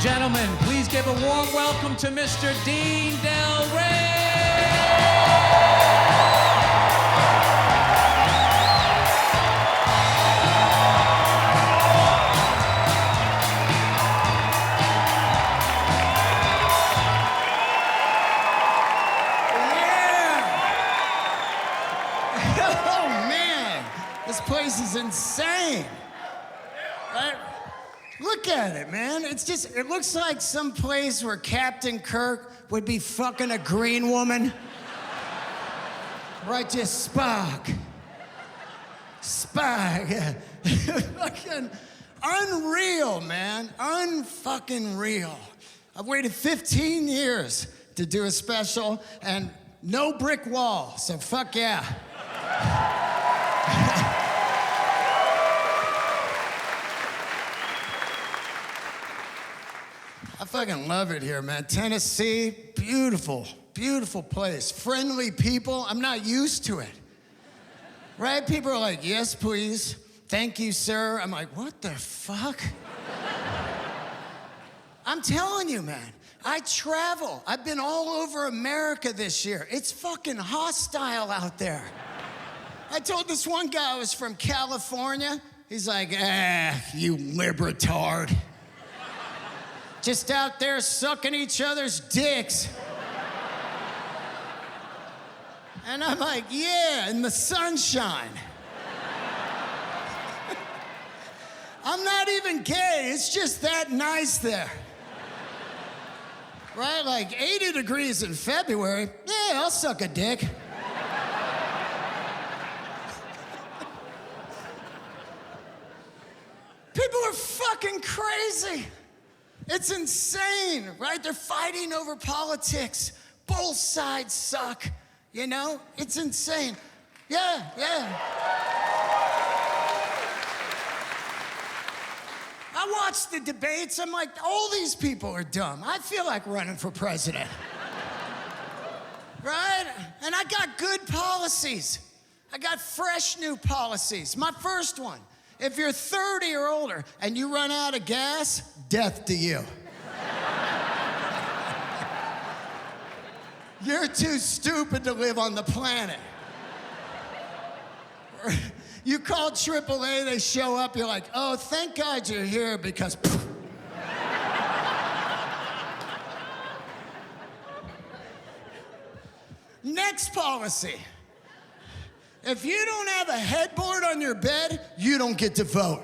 Gentlemen, please give a warm welcome to Mr. Dean Delray. Oh man, this place is insane. Right? Look at it, man. It looks like some place where Captain Kirk would be fucking a green woman. Right, just Spock. Yeah. Fucking unreal, man. Unfucking real. I've waited 15 years to do a special and no brick wall, so fuck yeah. I fucking love it here, man. Tennessee, beautiful, beautiful place. Friendly people, I'm not used to it. Right? People are like, yes, please. Thank you, sir. I'm like, what the fuck? I'm telling you, man. I travel. I've been all over America this year. It's fucking hostile out there. I told this one guy I was from California. He's like, you libertard. Just out there sucking each other's dicks. And I'm like, yeah, in the sunshine. I'm not even gay, it's just that nice there. Right, like 80 degrees in February, yeah, I'll suck a dick. People are fucking crazy. It's insane, right? They're fighting over politics. Both sides suck, you know? It's insane. Yeah. I watch the debates, I'm like, all these people are dumb. I feel like running for president. Right? And I got good policies. I got fresh new policies. My first one. If you're 30 or older and you run out of gas, death to you. You're too stupid to live on the planet. You call AAA, they show up, you're like, oh, thank God you're here because... Next policy. If you don't have a headboard on your bed, you don't get to vote.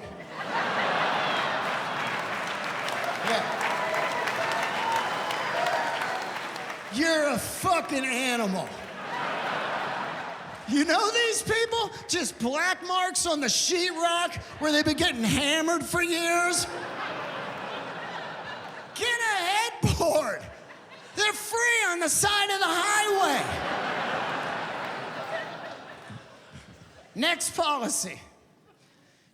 Yeah. You're a fucking animal. You know these people? Just black marks on the sheetrock where they've been getting hammered for years? Get a headboard. They're free on the side of the highway. Next policy.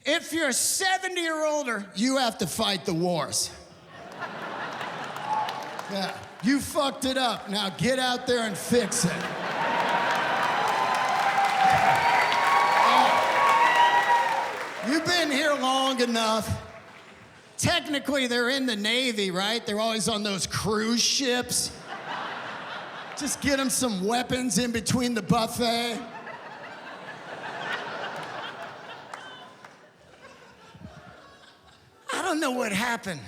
If you're 70 or older, you have to fight the wars. Yeah, you fucked it up. Now get out there and fix it. You've been here long enough. Technically, they're in the Navy, right? They're always on those cruise ships. Just get them some weapons in between the buffet. I don't know what happened.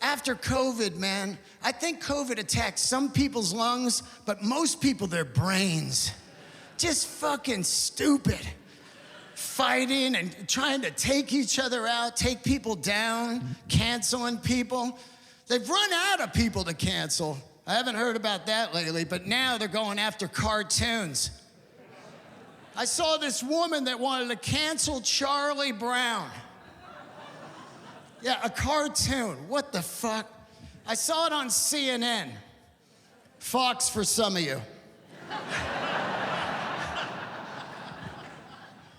After COVID, man, I think COVID attacked some people's lungs, but most people, their brains. Just fucking stupid. Fighting and trying to take each other out, take people down, canceling people. They've run out of people to cancel. I haven't heard about that lately, but now they're going after cartoons. I saw this woman that wanted to cancel Charlie Brown. Yeah, a cartoon. What the fuck? I saw it on CNN. Fox for some of you.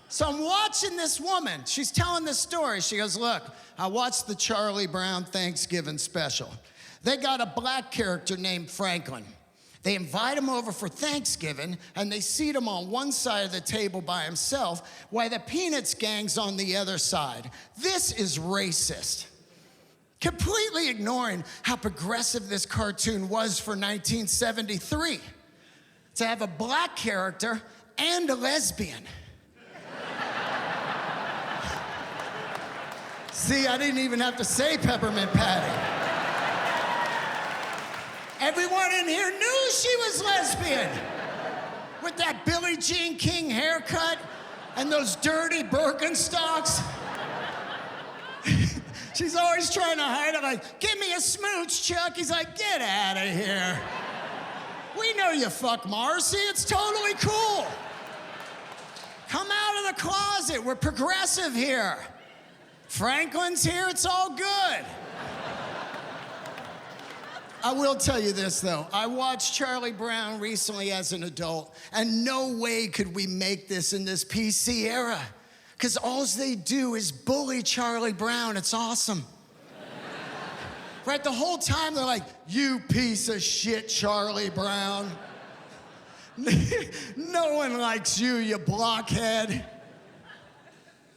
So I'm watching this woman. She's telling this story. She goes, look, I watched the Charlie Brown Thanksgiving special. They got a black character named Franklin. They invite him over for Thanksgiving, and they seat him on one side of the table by himself, while the Peanuts gang's on the other side. This is racist. completely ignoring how progressive this cartoon was for 1973. To have a black character and a lesbian. See, I didn't even have to say Peppermint Patty. Everyone in here knew she was lesbian. With that Billie Jean King haircut and those dirty Birkenstocks. She's always trying to hide it, like, give me a smooch, Chuck. He's like, get out of here. We know you fuck Marcy, it's totally cool. Come out of the closet, we're progressive here. Franklin's here, it's all good. I will tell you this, though. I watched Charlie Brown recently as an adult, and no way could we make this in this PC era. Because all they do is bully Charlie Brown. It's awesome. Right, the whole time they're like, you piece of shit, Charlie Brown. No one likes you, you blockhead.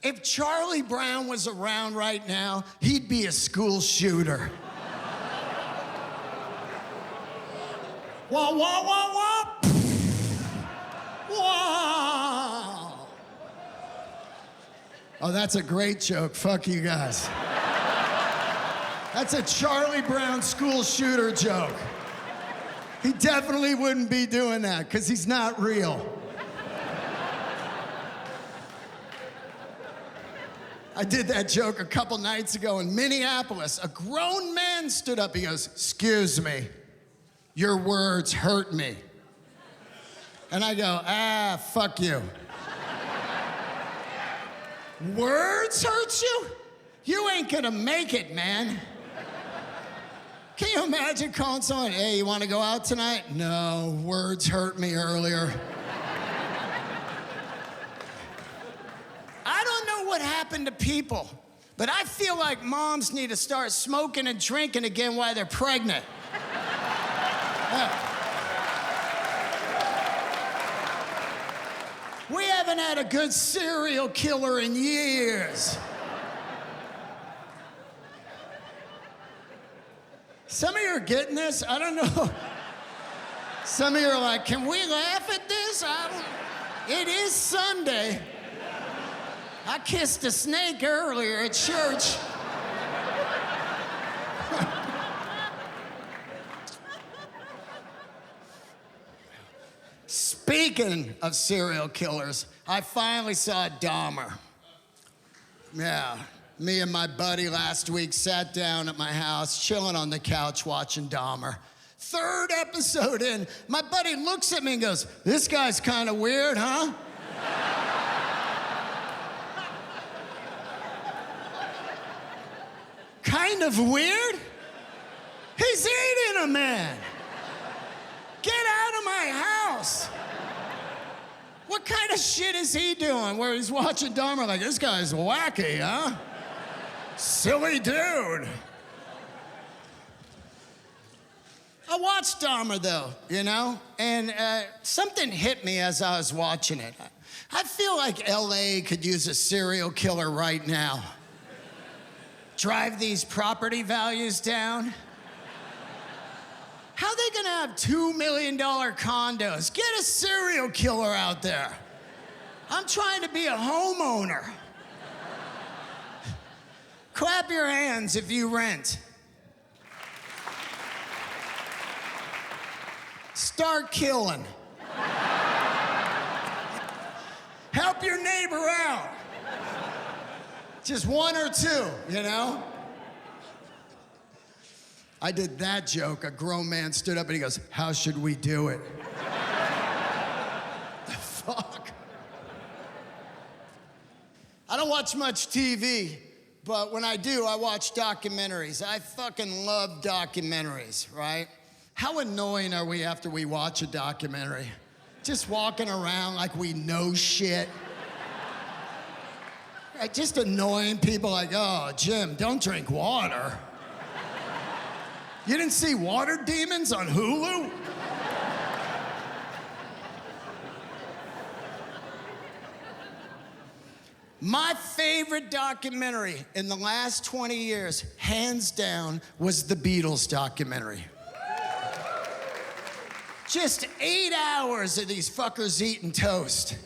If Charlie Brown was around right now, he'd be a school shooter. Wah, wah, wah, wah. Wow. Oh, that's a great joke. Fuck you guys. That's a Charlie Brown school shooter joke. He definitely wouldn't be doing that because he's not real. I did that joke a couple nights ago in Minneapolis. A grown man stood up. He goes, excuse me, your words hurt me. And I go, fuck you. Words hurt you? You ain't gonna make it, man. Can you imagine calling someone, hey, you wanna go out tonight? No, words hurt me earlier. I don't know what happened to people, but I feel like moms need to start smoking and drinking again while they're pregnant. We haven't had a good serial killer in years. Some of you are getting this, I don't know. Some of you are like, can we laugh at this? It is Sunday. I kissed a snake earlier at church. Speaking of serial killers, I finally saw Dahmer. Yeah, me and my buddy last week sat down at my house, chilling on the couch, watching Dahmer. Third episode in, my buddy looks at me and goes, this guy's kind of weird, huh? Kind of weird? He's eating a man. Get out of my house. What kind of shit is he doing where he's watching Dahmer like, this guy's wacky, huh? Silly dude. I watched Dahmer, though, you know? And something hit me as I was watching it. I feel like LA could use a serial killer right now. Drive these property values down. How are they gonna have $2 million condos? Get a serial killer out there. I'm trying to be a homeowner. Clap your hands if you rent. Start killing. Help your neighbor out. Just one or two, you know? I did that joke. A grown man stood up and he goes, how should we do it? The fuck? I don't watch much TV, but when I do, I watch documentaries. I fucking love documentaries, right? How annoying are we after we watch a documentary? Just walking around like we know shit. Right, just annoying people like, oh, Jim, don't drink water. You didn't see Water Demons on Hulu? My favorite documentary in the last 20 years, hands down, was the Beatles documentary. Just 8 hours of these fuckers eating toast.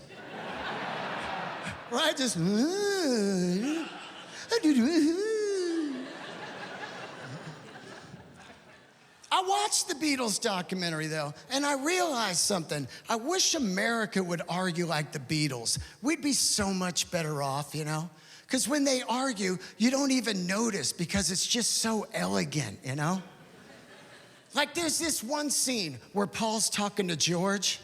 Right? Just. I watched the Beatles documentary, though, and I realized something. I wish America would argue like the Beatles. We'd be so much better off, you know? Because when they argue, you don't even notice because it's just so elegant, you know? Like there's this one scene where Paul's talking to George.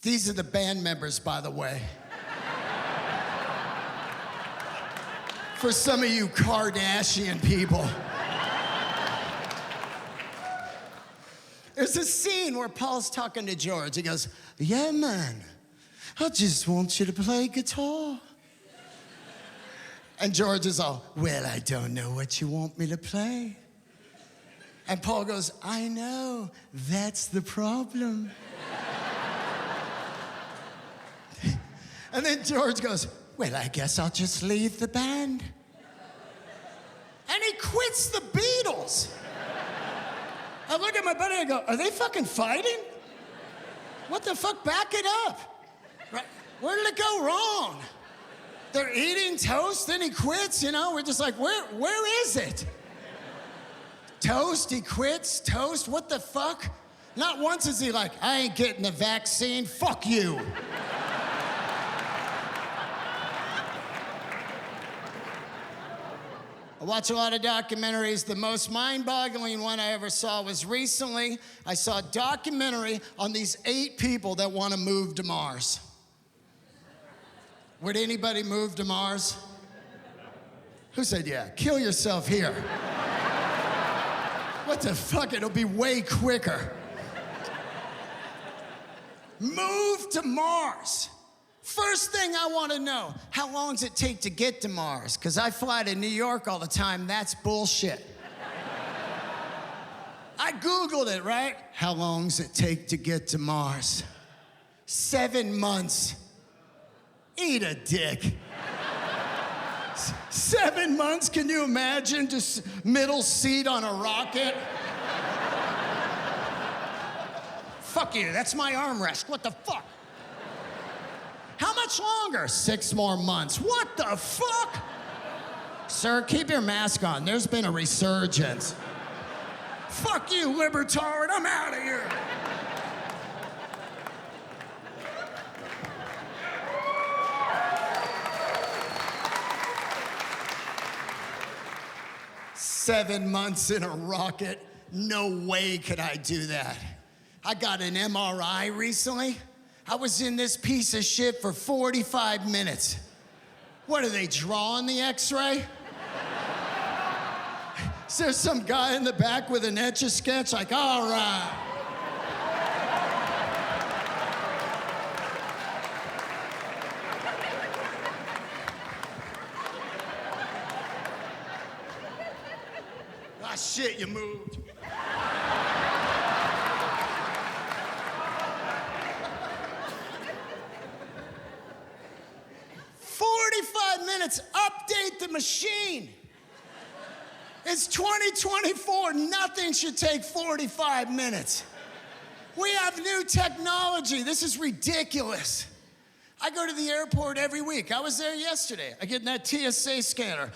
These are the band members, by the way. For some of you Kardashian people. There's a scene where Paul's talking to George. He goes, yeah, man, I just want you to play guitar. And George is all, well, I don't know what you want me to play. And Paul goes, I know, that's the problem. And then George goes, well, I guess I'll just leave the band. And he quits the Beatles. I look at my buddy, I go, are they fucking fighting? What the fuck, back it up. Right? Where did it go wrong? They're eating toast, then he quits, you know? We're just like, where is it? Toast, he quits, toast, what the fuck? Not once is he like, I ain't getting the vaccine, fuck you. I watch a lot of documentaries. The most mind-boggling one I ever saw was recently. I saw a documentary on these 8 people that want to move to Mars. Would anybody move to Mars? Who said yeah? Kill yourself here. What the fuck? It'll be way quicker. Move to Mars. First thing I want to know, how long does it take to get to Mars? Because I fly to New York all the time. That's bullshit. I Googled it, right? How long does it take to get to Mars? 7 months. Eat a dick. 7 months, can you imagine? Just middle seat on a rocket. Fuck you, that's my armrest. What the fuck? How much longer? 6 more months. What the fuck? Sir, keep your mask on. There's been a resurgence. Fuck you, libertard. I'm out of here. Seven months in a rocket. No way could I do that. I got an MRI recently. I was in this piece of shit for 45 minutes. What, are they drawing the X-ray? Is there some guy in the back with an Etch-a-Sketch like, all right. Ah, shit, you moved. 45 minutes, update the machine. It's 2024, nothing should take 45 minutes. We have new technology, this is ridiculous. I go to the airport every week. I was there yesterday. I get in that TSA scanner.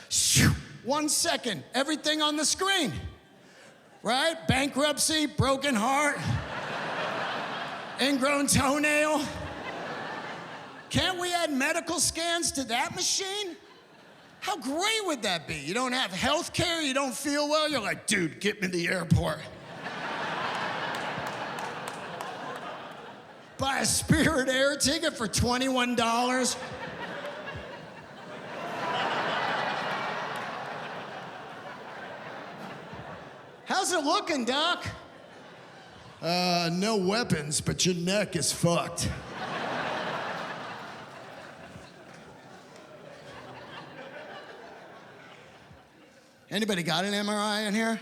1 second, everything on the screen. Right? Bankruptcy, broken heart, ingrown toenail. Can't we add medical scans to that machine? How great would that be? You don't have health care, you don't feel well, you're like, dude, get me to the airport. Buy a Spirit Air ticket for $21. How's it looking, Doc? No weapons, but your neck is fucked. Anybody got an MRI in here?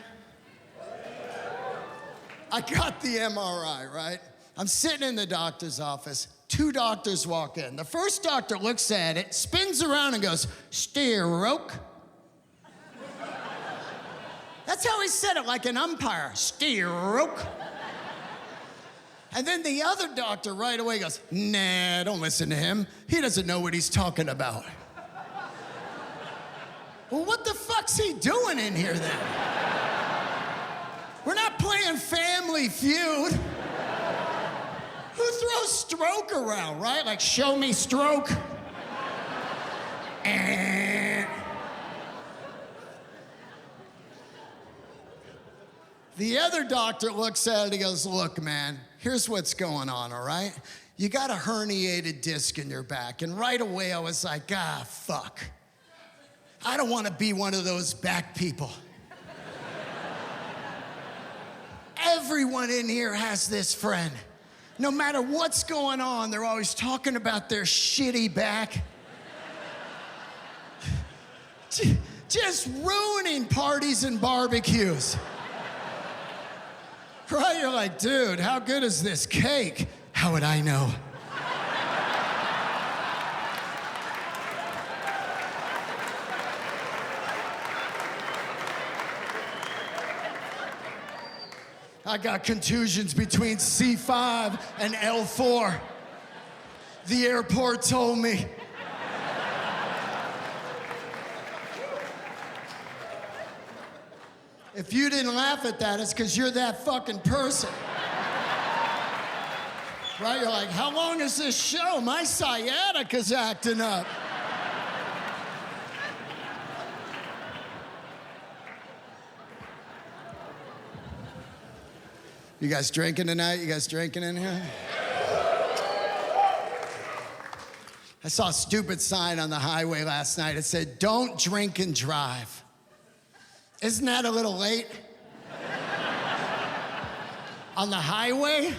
I got the MRI, right? I'm sitting in the doctor's office, 2 doctors walk in. The first doctor looks at it, spins around and goes, stroke. That's how he said it, like an umpire, stroke. And then the other doctor right away goes, nah, don't listen to him. He doesn't know what he's talking about. Well, what the fuck's he doing in here then? We're not playing Family Feud. Who throws stroke around, right? Like, show me stroke. The other doctor looks at it, he goes, look, man, here's what's going on, all right? You got a herniated disc in your back. And right away I was like, fuck. I don't want to be one of those back people. Everyone in here has this friend. No matter what's going on, they're always talking about their shitty back. Just ruining parties and barbecues. Right? You're like, dude, how good is this cake? How would I know? I got contusions between C5 and L4. The airport told me. If you didn't laugh at that, it's because you're that fucking person. Right? You're like, how long is this show? My sciatica's acting up. You guys drinking tonight? You guys drinking in here? I saw a stupid sign on the highway last night. It said, don't drink and drive. Isn't that a little late? On the highway?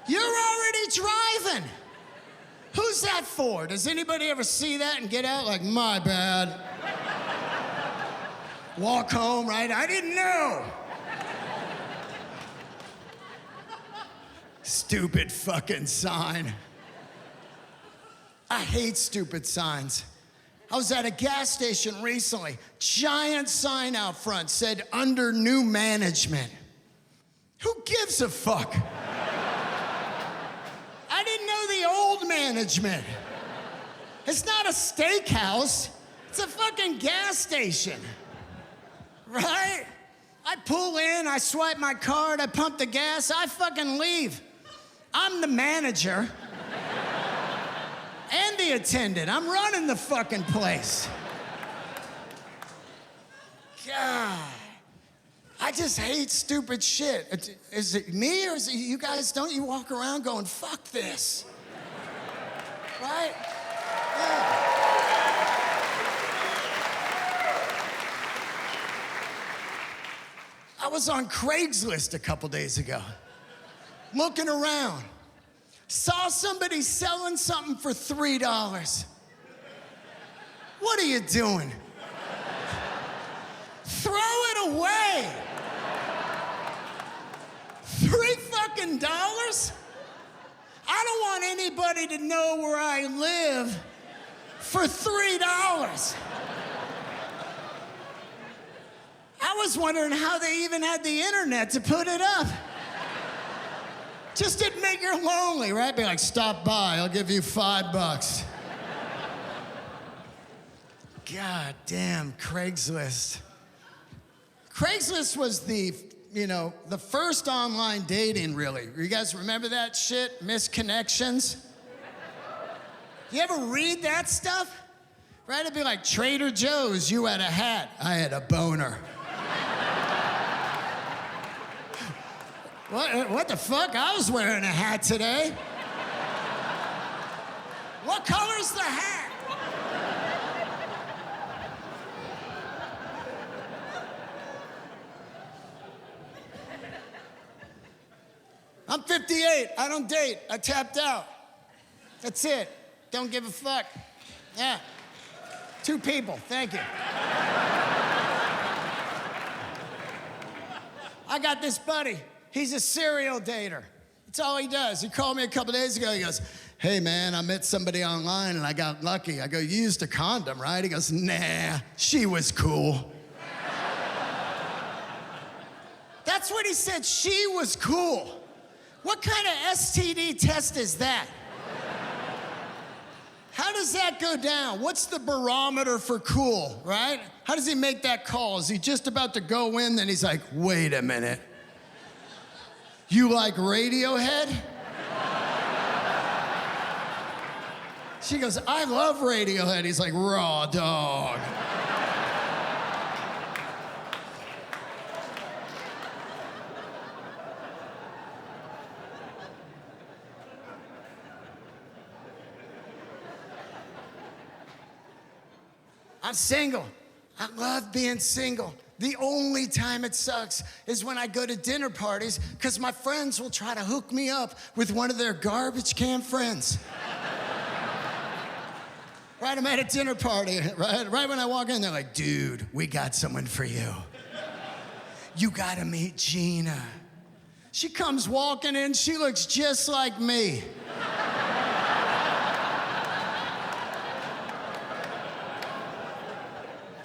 You're already driving. Who's that for? Does anybody ever see that and get out like, my bad? Walk home, right? I didn't know. Stupid fucking sign. I hate stupid signs. I was at a gas station recently. Giant sign out front said, under new management. Who gives a fuck? I didn't know the old management. It's not a steakhouse. It's a fucking gas station. Right? I pull in, I swipe my card, I pump the gas, I fucking leave. I'm the manager. And the attendant. I'm running the fucking place. God. I just hate stupid shit. Is it me or is it you guys? Don't you walk around going, fuck this? Right? Yeah. I was on Craigslist a couple days ago, looking around. Saw somebody selling something for $3. What are you doing? Throw it away. $3 fucking dollars? I don't want anybody to know where I live for $3. I was wondering how they even had the internet to put it up. Just didn't make you lonely, right? Be like, stop by, I'll give you $5. God damn, Craigslist. Craigslist was the first online dating, really. You guys remember that shit? Misconnections? You ever read that stuff? Right? It'd be like, Trader Joe's, you had a hat, I had a boner. What the fuck? I was wearing a hat today. What color's the hat? I'm 58. I don't date. I tapped out. That's it. Don't give a fuck. Yeah. 2 people. Thank you. I got this buddy. He's a serial dater. That's all he does. He called me a couple days ago. He goes, hey, man, I met somebody online and I got lucky. I go, you used a condom, right? He goes, nah, she was cool. That's what he said, she was cool. What kind of STD test is that? How does that go down? What's the barometer for cool, right? How does he make that call? Is he just about to go in, then he's like, wait a minute. You like Radiohead? She goes, I love Radiohead. He's like, raw dog. I'm single. I love being single. The only time it sucks is when I go to dinner parties because my friends will try to hook me up with one of their garbage can friends. Right, I'm at a dinner party, right when I walk in, they're like, dude, we got someone for you. You gotta meet Gina. She comes walking in, she looks just like me.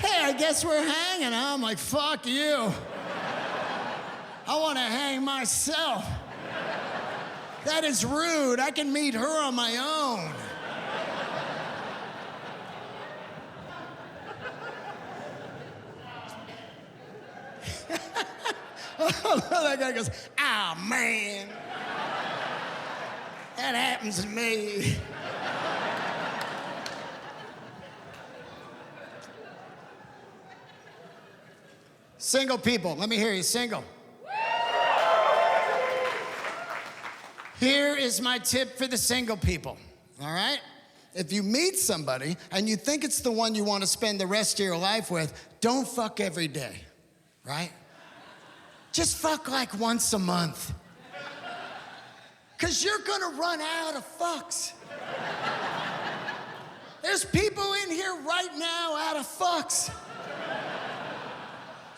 I guess we're hanging. I'm like, fuck you. I want to hang myself. That is rude. I can meet her on my own. That guy goes, oh, man. That happens to me. Single people, let me hear you, single. Here is my tip for the single people, all right? If you meet somebody and you think it's the one you want to spend the rest of your life with, don't fuck every day, right? Just fuck like once a month. Because you're gonna run out of fucks. There's people in here right now out of fucks.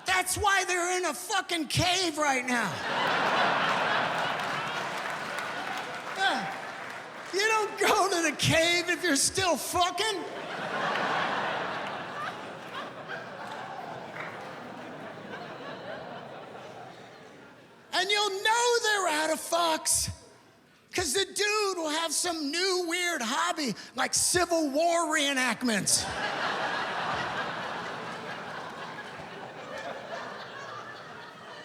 That's why they're in a fucking cave right now. Yeah. You don't go to the cave if you're still fucking. And you'll know they're out of fucks. Because the dude will have some new weird hobby like Civil War reenactments.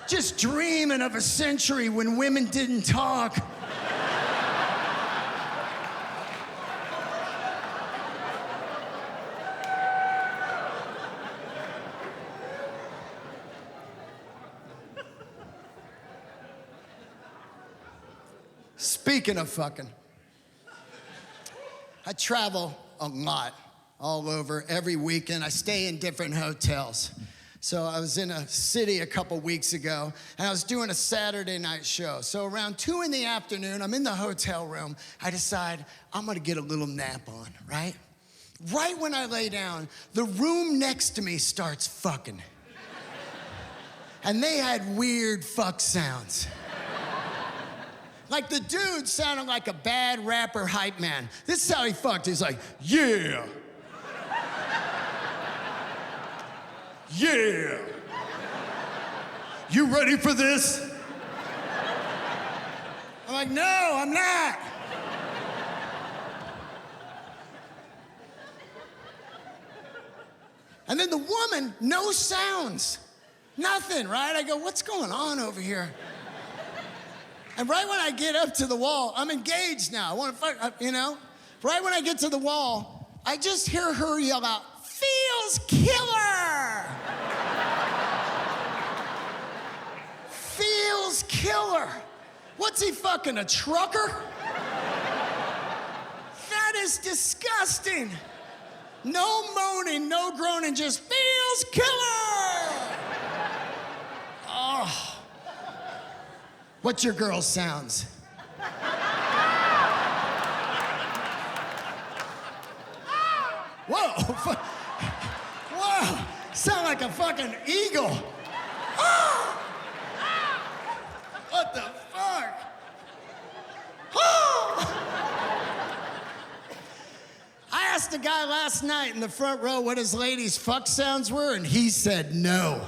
Just dreaming of a century when women didn't talk. Speaking of fucking, I travel a lot, all over, every weekend. I stay in different hotels. So I was in a city a couple weeks ago, and I was doing a Saturday night show. So around 2 in the afternoon, I'm in the hotel room. I decide I'm gonna get a little nap on, right? Right when I lay down, the room next to me starts fucking. And they had weird fuck sounds. Like the dude sounded like a bad rapper hype man. This is how he fucked. He's like, yeah. Yeah. You ready for this? I'm like, no, I'm not. And then the woman, no sounds, nothing, right? I go, what's going on over here? And right when I get up to the wall, I'm engaged now. I want to fuck, you know? Right when I get to the wall, I just hear her yell out, feels killer! Feels killer. What's he fucking, a trucker? That is disgusting. No moaning, no groaning, just feels killer! Oh. What's your girl's sounds? Whoa. Whoa. Sound like a fucking eagle. What the fuck? asked a guy last night in the front row what his lady's fuck sounds were, and he said no.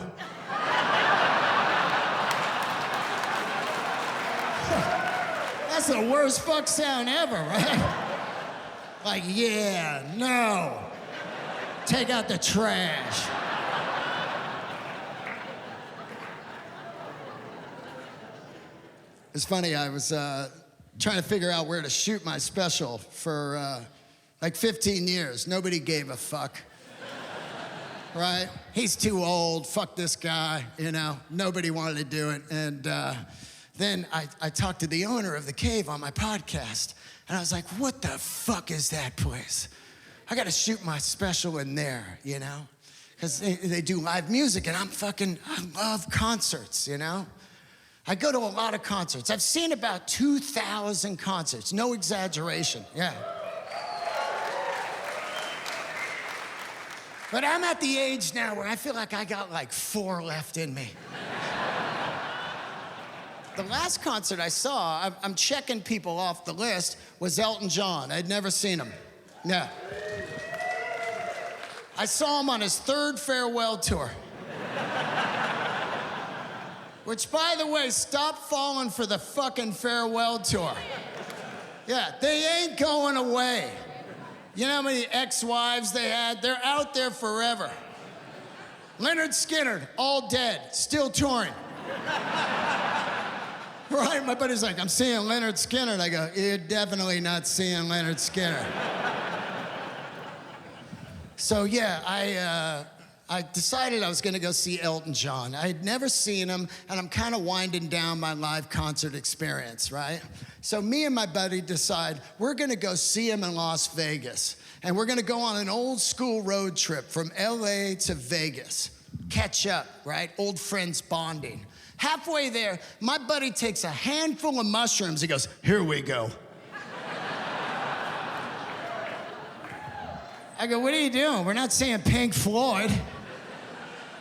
That's the worst fuck sound ever, right? Like, yeah, no. Take out the trash. It's funny, I was trying to figure out where to shoot my special for like 15 years. Nobody gave a fuck. Right? He's too old, fuck this guy, you know? Nobody wanted to do it. And then I talked to the owner of the cave on my podcast, and I was like, what the fuck is that place? I gotta shoot my special in there, you know? Because they do live music, and I love concerts, you know? I go to a lot of concerts. I've seen about 2,000 concerts, no exaggeration, yeah. But I'm at the age now where I feel like I got like 4 left in me. The last concert I saw, I'm checking people off the list, was Elton John. I'd never seen him. Yeah. I saw him on his 3rd farewell tour. Which, by the way, stop falling for the fucking farewell tour. Yeah, they ain't going away. You know how many ex-wives they had? They're out there forever. Leonard Skinner, all dead, still touring. Right, my buddy's like, I'm seeing Leonard Skinner. And I go, you're definitely not seeing Leonard Skinner. So yeah, I decided I was gonna go see Elton John. I had never seen him, and I'm kind of winding down my live concert experience, right? So me and my buddy decide we're gonna go see him in Las Vegas, and we're gonna go on an old school road trip from LA to Vegas. Catch up, right? Old friends bonding. Halfway there, my buddy takes a handful of mushrooms. He goes, here we go. I go, what are you doing? We're not seeing Pink Floyd.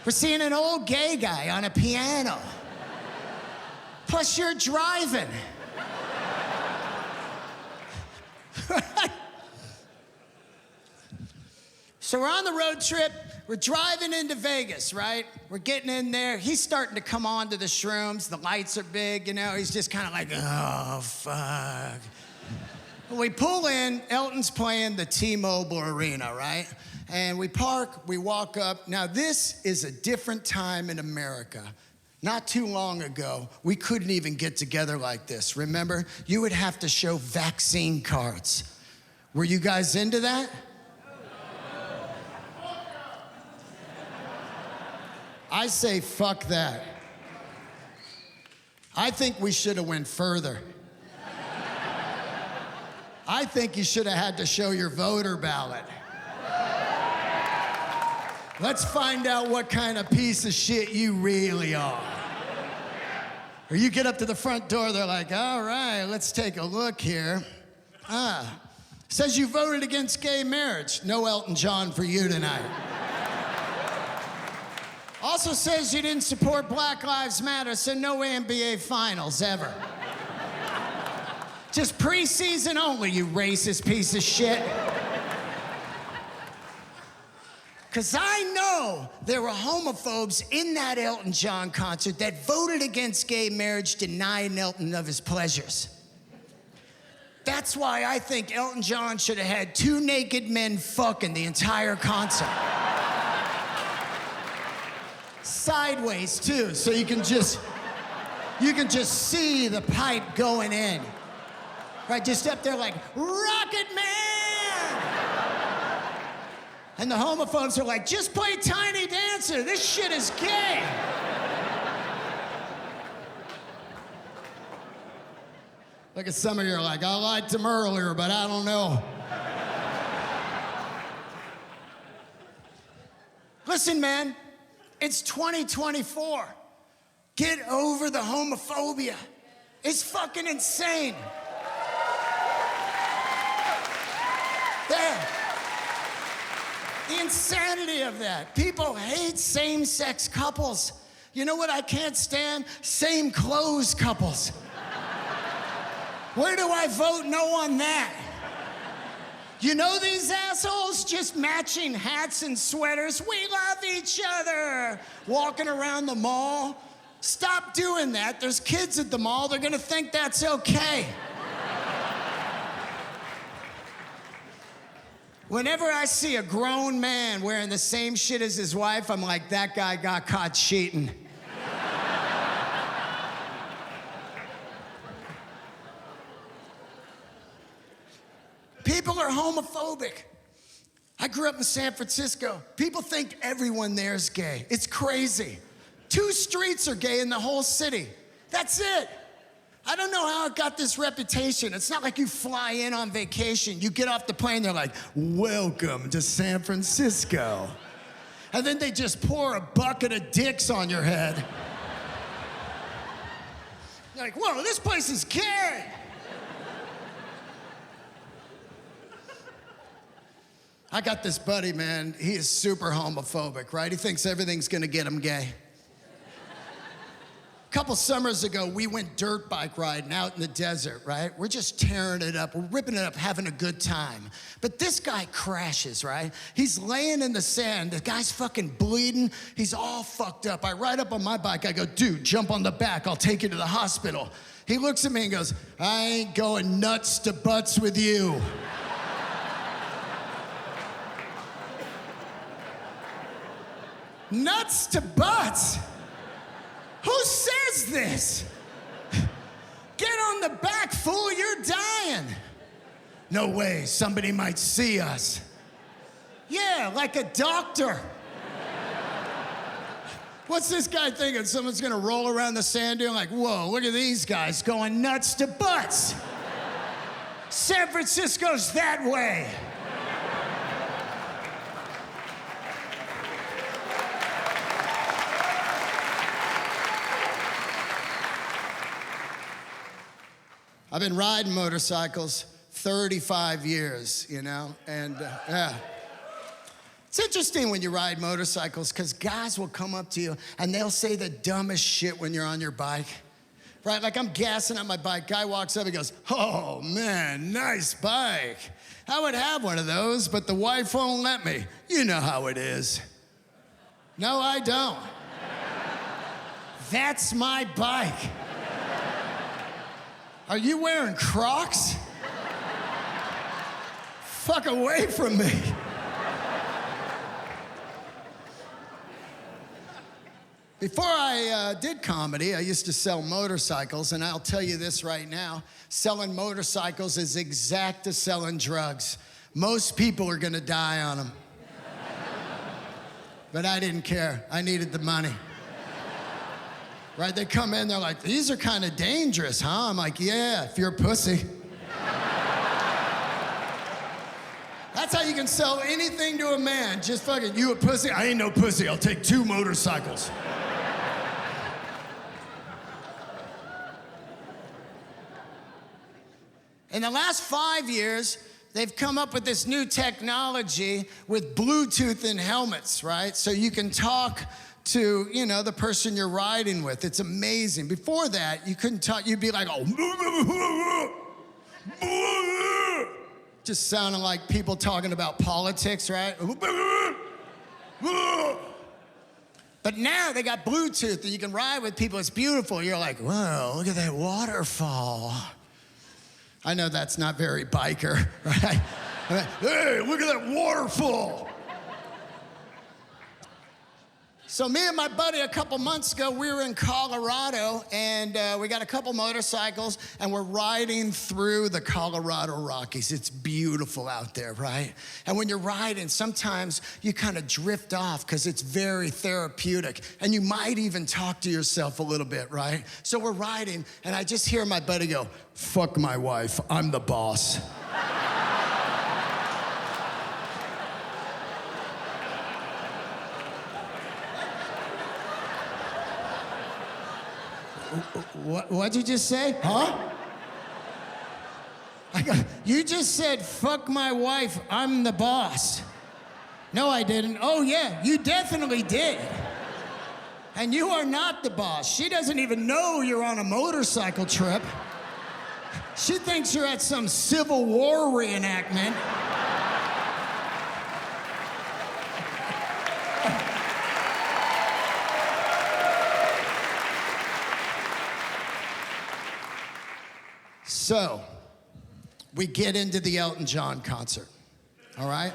We're seeing an old gay guy on a piano. Plus, you're driving. So we're on the road trip. We're driving into Vegas, right? We're getting in there. He's starting to come on to the shrooms. The lights are big, you know? He's just kind of like, oh, fuck. We pull in, Elton's playing the T-Mobile Arena, right? And we park, we walk up. Now, this is a different time in America. Not too long ago, we couldn't even get together like this. Remember? You would have to show vaccine cards. Were you guys into that? I say fuck that. I think we should have went further. I think you should have had to show your voter ballot. Let's find out what kind of piece of shit you really are. Or you get up to the front door, they're like, all right, let's take a look here. Says you voted against gay marriage. No Elton John for you tonight. Also says you didn't support Black Lives Matter, so no NBA Finals ever. Just preseason only, you racist piece of shit. Because I know there were homophobes in that Elton John concert that voted against gay marriage, denying Elton of his pleasures. That's why I think Elton John should have had 2 naked men fucking the entire concert. Sideways, too, so you can just see the pipe going in. Right, just up there like, Rocket Man! And the homophobes are like, just play Tiny Dancer, this shit is gay. Look at some of you are like, I liked him earlier, but I don't know. Listen, man, it's 2024. Get over the homophobia. It's fucking insane. There. The insanity of that. People hate same-sex couples. You know what I can't stand? Same-clothes couples. Where do I vote no on that? You know these assholes just matching hats and sweaters? We love each other. Walking around the mall. Stop doing that. There's kids at the mall. They're gonna think that's okay. Whenever I see a grown man wearing the same shit as his wife, I'm like, that guy got caught cheating. People are homophobic. I grew up in San Francisco. People think everyone there is gay. It's crazy. 2 streets are gay in the whole city. That's it. I don't know how it got this reputation. It's not like you fly in on vacation, you get off the plane, they're like, welcome to San Francisco. And then they just pour a bucket of dicks on your head. You're like, whoa, this place is gay. I got this buddy, man, he is super homophobic, right? He thinks everything's gonna get him gay. A couple summers ago, we went dirt bike riding out in the desert, right? We're just tearing it up, we're ripping it up, having a good time. But this guy crashes, right? He's laying in the sand, the guy's fucking bleeding, he's all fucked up. I ride up on my bike, I go, dude, jump on the back, I'll take you to the hospital. He looks at me and goes, I ain't going nuts to butts with you. Nuts to butts? Who says this? Get on the back, fool, you're dying. No way, somebody might see us. Yeah, like a doctor. What's this guy thinking? Someone's gonna roll around the sand dune like, whoa, look at these guys going nuts to butts. San Francisco's that way. I've been riding motorcycles 35 years, you know, and yeah. It's interesting when you ride motorcycles because guys will come up to you and they'll say the dumbest shit when you're on your bike, right? Like I'm gassing up my bike, guy walks up and goes, oh man, nice bike. I would have one of those, but the wife won't let me. You know how it is. No, I don't. That's my bike. Are you wearing Crocs? Fuck away from me. Before I did comedy, I used to sell motorcycles, and I'll tell you this right now, selling motorcycles is exact to selling drugs. Most people are gonna die on them. But I didn't care, I needed the money. Right, they come in, they're like, these are kind of dangerous, huh? I'm like, yeah, if you're a pussy. That's how you can sell anything to a man. Just fucking, you a pussy? I ain't no pussy, I'll take 2 motorcycles. In the last 5 years, they've come up with this new technology with Bluetooth in helmets, right? So you can talk to, you know, the person you're riding with. It's amazing. Before that, you couldn't talk, you'd be like, oh, just sounding like people talking about politics, right? But now they got Bluetooth and you can ride with people, it's beautiful. You're like, whoa, look at that waterfall. I know that's not very biker, right? Hey, look at that waterfall. So me and my buddy a couple months ago, we were in Colorado and we got a couple motorcycles and we're riding through the Colorado Rockies. It's beautiful out there, right? And when you're riding, sometimes you kind of drift off because it's very therapeutic and you might even talk to yourself a little bit, right? So we're riding and I just hear my buddy go, fuck my wife, I'm the boss. What'd you just say? Huh? You just said, fuck my wife, I'm the boss. No, I didn't. Oh, yeah, you definitely did. And you are not the boss. She doesn't even know you're on a motorcycle trip. She thinks you're at some Civil War reenactment. So, we get into the Elton John concert, all right?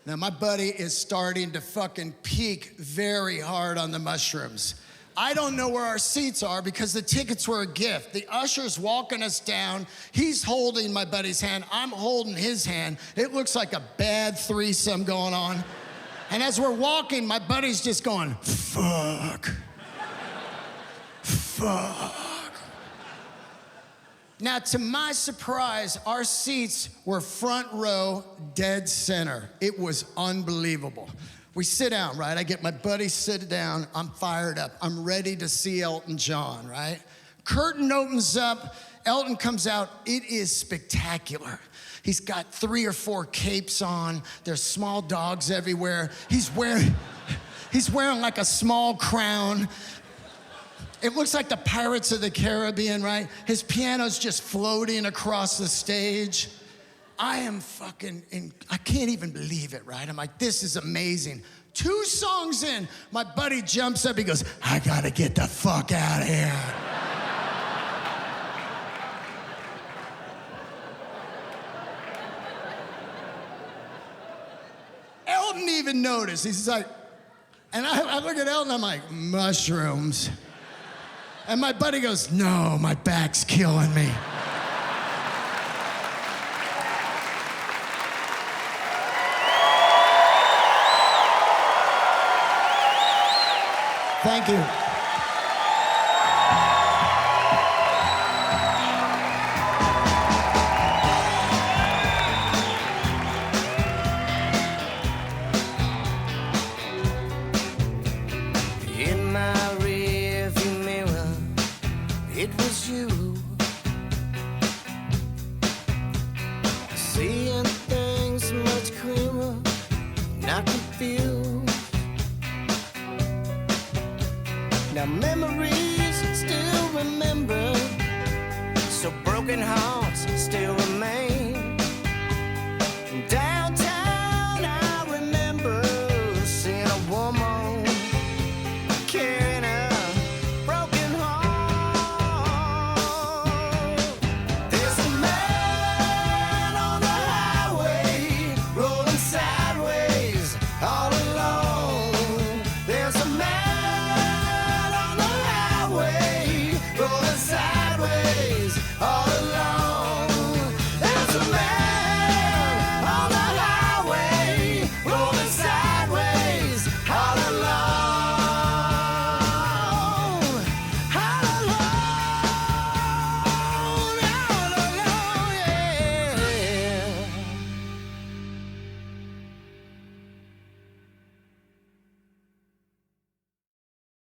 Now, my buddy is starting to fucking peak very hard on the mushrooms. I don't know where our seats are because the tickets were a gift. The usher's walking us down. He's holding my buddy's hand. I'm holding his hand. It looks like a bad threesome going on. And as we're walking, my buddy's just going, fuck. Fuck. Now, to my surprise, our seats were front row, dead center. It was unbelievable. We sit down, right? I get my buddy sit down. I'm fired up. I'm ready to see Elton John, right? Curtain opens up. Elton comes out. It is spectacular. He's got 3 or 4 capes on. There's small dogs everywhere. He's wearing like a small crown. It looks like the Pirates of the Caribbean, right? His piano's just floating across the stage. I am I can't even believe it, right? I'm like, this is amazing. 2 songs in, my buddy jumps up, he goes, I gotta get the fuck out of here. Elton even noticed. He's like, and I look at Elton, I'm like, mushrooms. And my buddy goes, no, my back's killing me. Thank you. In my rearview mirror, it was you. Seeing things much clearer, not confused. Now memories still remember